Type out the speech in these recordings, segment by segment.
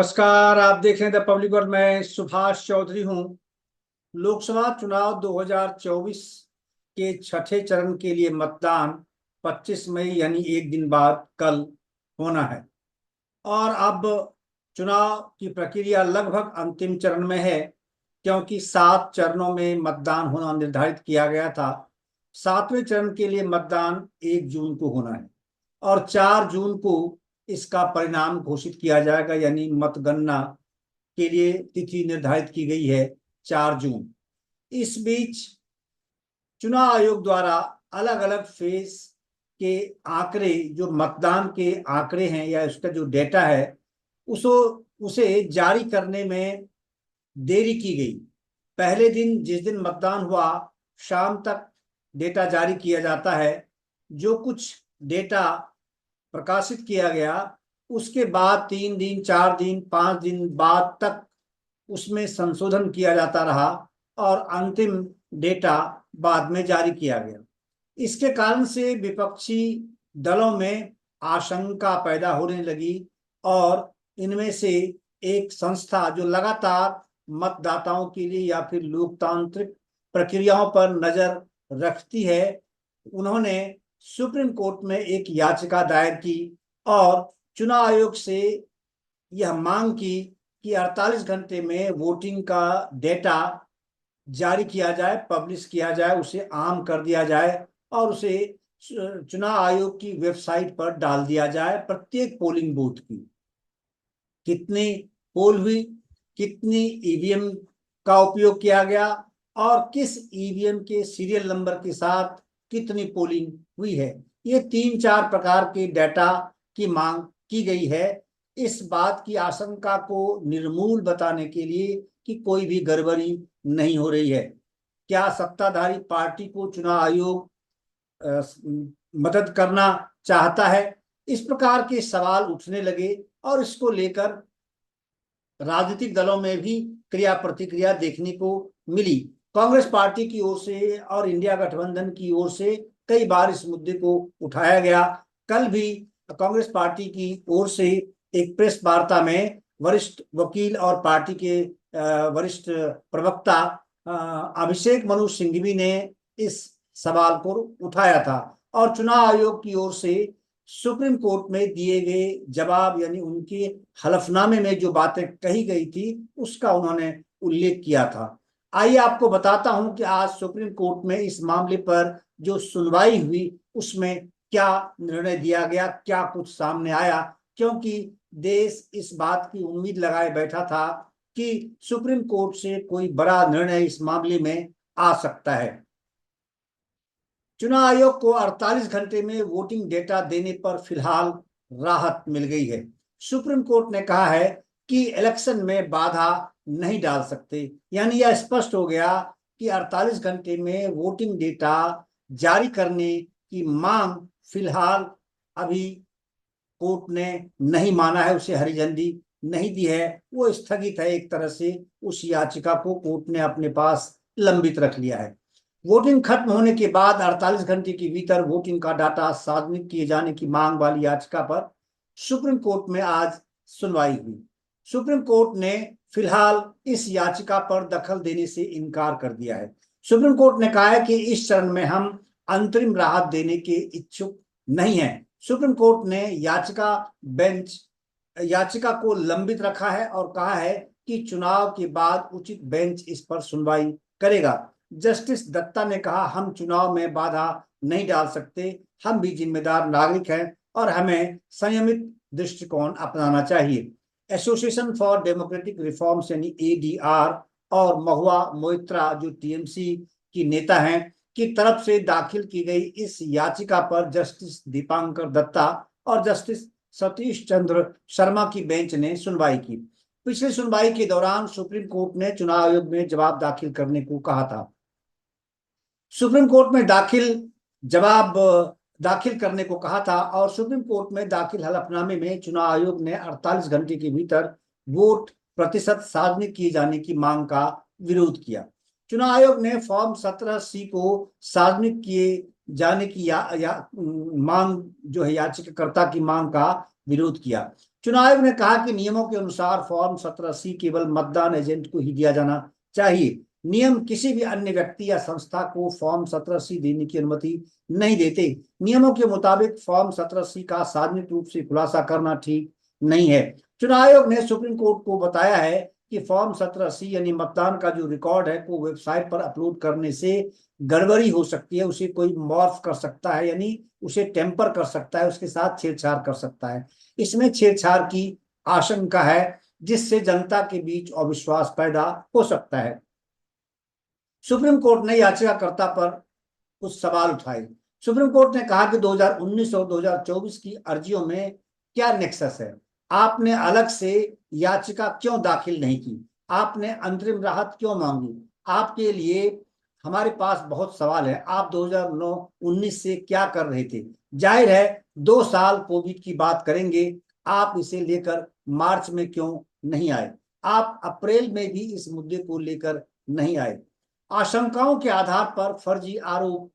नमस्कार। आप देख रहे हैं द पब्लिक वर्ल्ड। मैं सुभाष चौधरी हूं। लोकसभा चुनाव 2024 के छठे चरण के लिए मतदान 25 मई यानी एक दिन बाद कल होना है। और अब चुनाव की प्रक्रिया लगभग अंतिम चरण में है, क्योंकि 7 चरणों में मतदान होना निर्धारित किया गया था। 7वें चरण के लिए मतदान 1 जून को होना है और 4 जून को इसका परिणाम घोषित किया जाएगा, यानी मतगणना के लिए तिथि निर्धारित की गई है 4 जून। इस बीच चुनाव आयोग द्वारा अलग अलग फेज के आंकड़े, जो मतदान के आंकड़े हैं या उसका जो डेटा है, उसो उसे जारी करने में देरी की गई। पहले दिन, जिस दिन मतदान हुआ, शाम तक डेटा जारी किया जाता है। जो कुछ डेटा प्रकाशित किया गया, उसके बाद 3 दिन, 4 दिन, 5 दिन बाद तक उसमें संशोधन किया जाता रहा और अंतिम डेटा बाद में जारी किया गया। इसके कारण से विपक्षी दलों में आशंका पैदा होने लगी और इनमें से एक संस्था जो लगातार मतदाताओं के लिए या फिर लोकतांत्रिक प्रक्रियाओं पर नजर रखती है, उन्होंने सुप्रीम कोर्ट में एक याचिका दायर की और चुनाव आयोग से यह मांग की कि 48 घंटे में वोटिंग का डेटा जारी किया जाए, पब्लिश किया जाए, उसे आम कर दिया जाए और उसे चुनाव आयोग की वेबसाइट पर डाल दिया जाए। प्रत्येक पोलिंग बूथ की कितनी पोल हुई, कितनी ईवीएम का उपयोग किया गया और किस ईवीएम के सीरियल नंबर के साथ कितनी पोलिंग हुई है, ये 3-4 प्रकार के डेटा की मांग की गई है। इस बात की आशंका को निर्मूल बताने के लिए कि कोई भी गड़बड़ी नहीं हो रही है। क्या सत्ताधारी पार्टी को चुनाव आयोग मदद करना चाहता है? इस प्रकार के सवाल उठने लगे और इसको लेकर राजनीतिक दलों में भी क्रिया प्रतिक्रिया देखने को मिली। कांग्रेस पार्टी की ओर से और इंडिया गठबंधन की ओर से कई बार इस मुद्दे को उठाया गया। कल भी कांग्रेस पार्टी की ओर से एक प्रेस वार्ता में वरिष्ठ वकील और पार्टी के वरिष्ठ प्रवक्ता अभिषेक मनु सिंघवी ने इस सवाल को उठाया था और चुनाव आयोग की ओर से सुप्रीम कोर्ट में दिए गए जवाब, यानी उनके हलफनामे में जो बातें कही गई थी, उसका उन्होंने उल्लेख किया था। आइए आपको बताता हूं कि आज सुप्रीम कोर्ट में इस मामले पर जो सुनवाई हुई, उसमें क्या निर्णय दिया गया, क्या कुछ सामने आया, क्योंकि देश इस बात की उम्मीद लगाए बैठा था कि सुप्रीम कोर्ट से कोई बड़ा निर्णय इस मामले में आ सकता है। चुनाव आयोग को 48 घंटे में वोटिंग डेटा देने पर फिलहाल राहत मिल गई है। सुप्रीम कोर्ट ने कहा है कि इलेक्शन में बाधा नहीं डाल सकते, यानी यह स्पष्ट हो गया कि 48 घंटे में वोटिंग डेटा जारी करने की मांग फिलहाल अभी कोर्ट ने नहीं माना है, उसे हरी झंडी नहीं दी है, वो स्थगित है। एक तरह से उस याचिका को कोर्ट ने अपने पास लंबित रख लिया है। वोटिंग खत्म होने के बाद 48 घंटे के भीतर वोटिंग का डाटा सार्वजनिक किए जाने की मांग वाली याचिका पर सुप्रीम कोर्ट में आज सुनवाई हुई। सुप्रीम कोर्ट ने फिलहाल इस याचिका पर दखल देने से इनकार कर दिया है। सुप्रीम कोर्ट ने कहा है कि इस चरण में हम अंतरिम राहत देने के इच्छुक नहीं है। सुप्रीम कोर्ट ने याचिका को लंबित रखा है और कहा है कि चुनाव के बाद उचित बेंच इस पर सुनवाई करेगा। जस्टिस दत्ता ने कहा, हम चुनाव में बाधा नहीं डाल सकते, हम भी जिम्मेदार नागरिक हैं और हमें संयमित दृष्टिकोण अपनाना चाहिए। एसोसिएशन फॉर डेमोक्रेटिक रिफॉर्म्स यानी एडीआर और महुआ मोइत्रा, जो टीएमसी की नेता हैं, की तरफ से दाखिल की गई इस याचिका पर जस्टिस दीपांकर दत्ता और जस्टिस सतीश चंद्र शर्मा की बेंच ने सुनवाई की। पिछली सुनवाई के दौरान सुप्रीम कोर्ट ने चुनाव आयोग में जवाब दाखिल करने को कहा था। सुप्रीम कोर्ट में जवाब दाखिल करने को कहा था और सुप्रीम कोर्ट में दाखिल हलफनामे में चुनाव आयोग ने 48 घंटे के भीतर वोट प्रतिशत सार्वजनिक किए जाने की मांग का विरोध किया। चुनाव आयोग ने फॉर्म 17C को सार्वजनिक किए जाने की मांग जो है, याचिकाकर्ता की मांग का विरोध किया। चुनाव आयोग ने कहा कि नियमों के अनुसार फॉर्म 17C केवल मतदान एजेंट को ही दिया जाना चाहिए। नियम किसी भी अन्य व्यक्ति या संस्था को फॉर्म 17C देने की अनुमति नहीं देते। नियमों के मुताबिक फॉर्म 17C का सार्वजनिक रूप से खुलासा करना ठीक नहीं है। चुनाव आयोग ने सुप्रीम कोर्ट को बताया है कि फॉर्म 17C यानी मतदान का जो रिकॉर्ड है को वेबसाइट पर अपलोड करने से गड़बड़ी हो सकती है, उसे कोई मॉर्फ कर सकता है, यानी उसे टेम्पर कर सकता है, उसके साथ छेड़छाड़ कर सकता है। इसमें छेड़छाड़ की आशंका है जिससे जनता के बीच अविश्वास पैदा हो सकता है। सुप्रीम कोर्ट ने याचिकाकर्ता पर कुछ सवाल उठाए। सुप्रीम कोर्ट ने कहा कि 2019 और 2024 की अर्जियों में क्या नेक्सस है? आपने अलग से याचिका क्यों दाखिल नहीं की? आपने अंतरिम राहत क्यों मांगी? आपके लिए हमारे पास बहुत सवाल है। आप 2009-19 से क्या कर रहे थे? जाहिर है 2 साल कोविड की बात करेंगे, आप इसे लेकर मार्च में क्यों नहीं आए? आप अप्रैल में भी इस मुद्दे को लेकर नहीं आए। आशंकाओं के आधार पर फर्जी आरोप,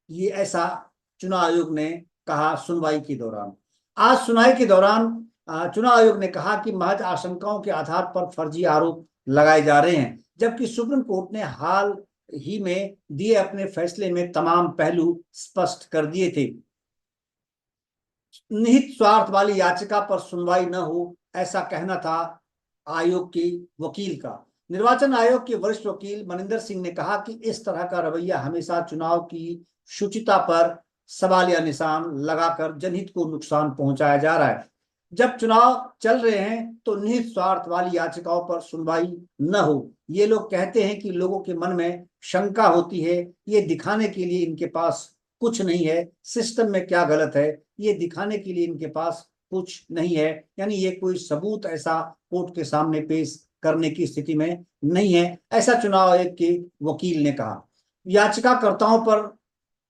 ये ऐसा चुनाव आयोग ने कहा सुनवाई के दौरान। आज सुनवाई के दौरान चुनाव आयोग ने कहा कि महज आशंकाओं के आधार पर फर्जी आरोप लगाए जा रहे हैं, जबकि सुप्रीम कोर्ट ने हाल ही में दिए अपने फैसले में तमाम पहलू स्पष्ट कर दिए थे। निहित स्वार्थ वाली याचिका पर सुनवाई न हो, ऐसा कहना था आयोग के वकील का। निर्वाचन आयोग के वरिष्ठ वकील मनिंदर सिंह ने कहा कि इस तरह का रवैया हमेशा चुनाव की शुचिता पर सवालिया निशान लगाकर जनहित को नुकसान पहुंचाया जा रहा है। जब चुनाव चल रहे हैं तो निहित स्वार्थ वाली याचिकाओं पर सुनवाई न हो, ये लोग कहते हैं कि लोगों के मन में शंका होती है, ये दिखाने के लिए इनके पास कुछ नहीं है, सिस्टम में क्या गलत है ये दिखाने के लिए इनके पास कुछ नहीं है, यानी ये कोई सबूत ऐसा कोर्ट के सामने पेश करने की स्थिति में नहीं है, ऐसा चुनाव आयोग के वकील ने कहा। याचिकाकर्ताओं पर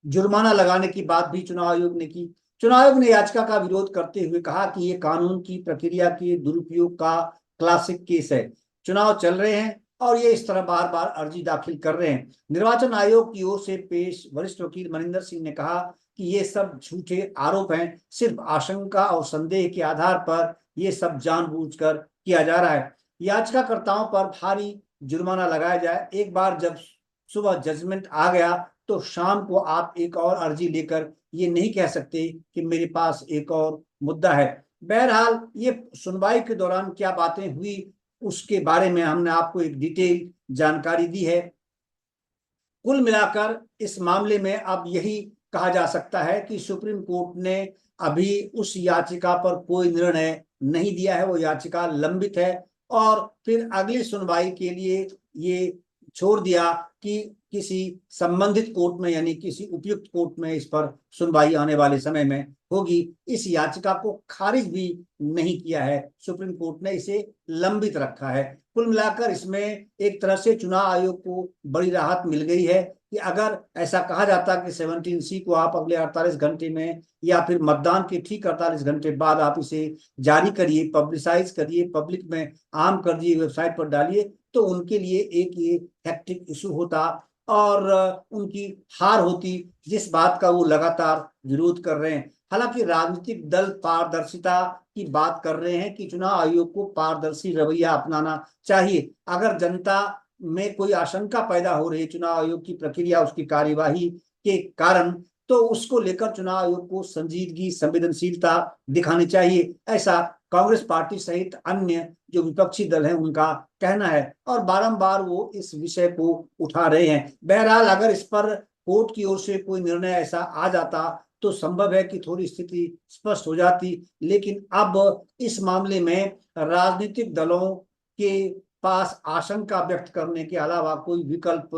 जुर्माना लगाने की बात भी चुनाव आयोग ने की। चुनाव आयोग ने याचिका का विरोध करते हुए कहा कि ये कानून की प्रक्रिया के दुरुपयोग का क्लासिक केस है। चुनाव चल रहे हैं और ये इस तरह बार बार अर्जी दाखिल कर रहे हैं। निर्वाचन आयोग की ओर से पेश वरिष्ठ वकील मनिंदर सिंह ने कहा कि ये सब झूठे आरोप हैं, सिर्फ आशंका और संदेह के आधार पर ये सब जानबूझकर किया जा रहा है। याचिकाकर्ताओं पर भारी जुर्माना लगाया जाए। एक बार जब सुबह जजमेंट आ गया तो शाम को आप एक और अर्जी लेकर ये नहीं कह सकते कि मेरे पास एक और मुद्दा है। बहरहाल ये सुनवाई के दौरान क्या बातें हुई उसके बारे में हमने आपको एक डिटेल जानकारी दी है। कुल मिलाकर इस मामले में अब यही कहा जा सकता है कि सुप्रीम कोर्ट ने अभी उस याचिका पर कोई निर्णय नहीं दिया है, वो याचिका लंबित है और फिर अगली सुनवाई के लिए ये छोड़ दिया कि किसी संबंधित कोर्ट में यानी किसी उपयुक्त कोर्ट में इस पर सुनवाई आने वाले समय में होगी। इस याचिका को खारिज भी नहीं किया है, सुप्रीम कोर्ट ने इसे लंबित रखा है। कुल मिलाकर इसमें एक तरह से चुनाव आयोग को बड़ी राहत मिल गई है कि अगर ऐसा कहा जाता कि 17C को आप अगले 48 घंटे में या फिर मतदान के ठीक 48 घंटे बाद आप इसे जारी करिए, पब्लिसाइज करिए, पब्लिक में आम कर दिए, वेबसाइट पर डालिए, तो उनके लिए एक ये हेक्टिक इशू होता और उनकी हार होती, जिस बात का वो लगातार विरोध कर रहे हैं। हालांकि राजनीतिक दल पारदर्शिता की बात कर रहे हैं कि चुनाव आयोग को पारदर्शी रवैया अपनाना चाहिए। अगर जनता में कोई आशंका पैदा हो रही है चुनाव आयोग की प्रक्रिया, उसकी कार्यवाही के कारण, तो उसको लेकर चुनाव आयोग को संजीदगी, संवेदनशीलता दिखानी चाहिए, ऐसा कांग्रेस पार्टी सहित अन्य जो विपक्षी दल हैं उनका कहना है और बारंबार वो इस विषय को उठा रहे हैं। बहरहाल अगर इस पर कोर्ट की ओर से कोई निर्णय ऐसा आ जाता तो संभव है कि थोड़ी स्थिति स्पष्ट हो जाती, लेकिन अब इस मामले में राजनीतिक दलों के पास आशंका व्यक्त करने के अलावा कोई विकल्प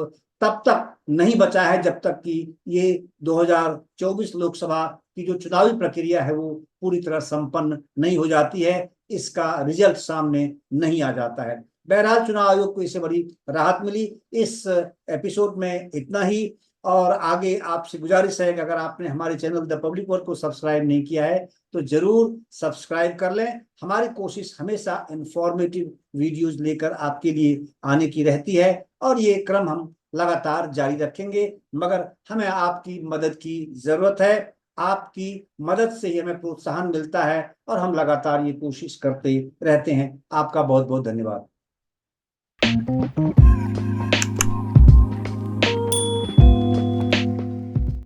तब तक नहीं बचा है जब तक कि ये 2024 लोकसभा की जो चुनावी प्रक्रिया है वो पूरी तरह संपन्न नहीं हो जाती है, इसका रिजल्ट सामने नहीं आ जाता है। बहरहाल चुनाव आयोग को इससे बड़ी राहत मिली। इस एपिसोड में इतना ही और आगे आपसे गुजारिश है कि अगर आपने हमारे चैनल द पब्लिक वर्क को सब्सक्राइब नहीं किया है तो जरूर सब्सक्राइब कर लें। हमारी कोशिश हमेशा इंफॉर्मेटिव वीडियोस लेकर आपके लिए आने की रहती है और ये क्रम हम लगातार जारी रखेंगे, मगर हमें आपकी मदद की जरूरत है। आपकी मदद से ही हमें प्रोत्साहन मिलता है और हम लगातार ये कोशिश करते रहते हैं। आपका बहुत बहुत धन्यवाद।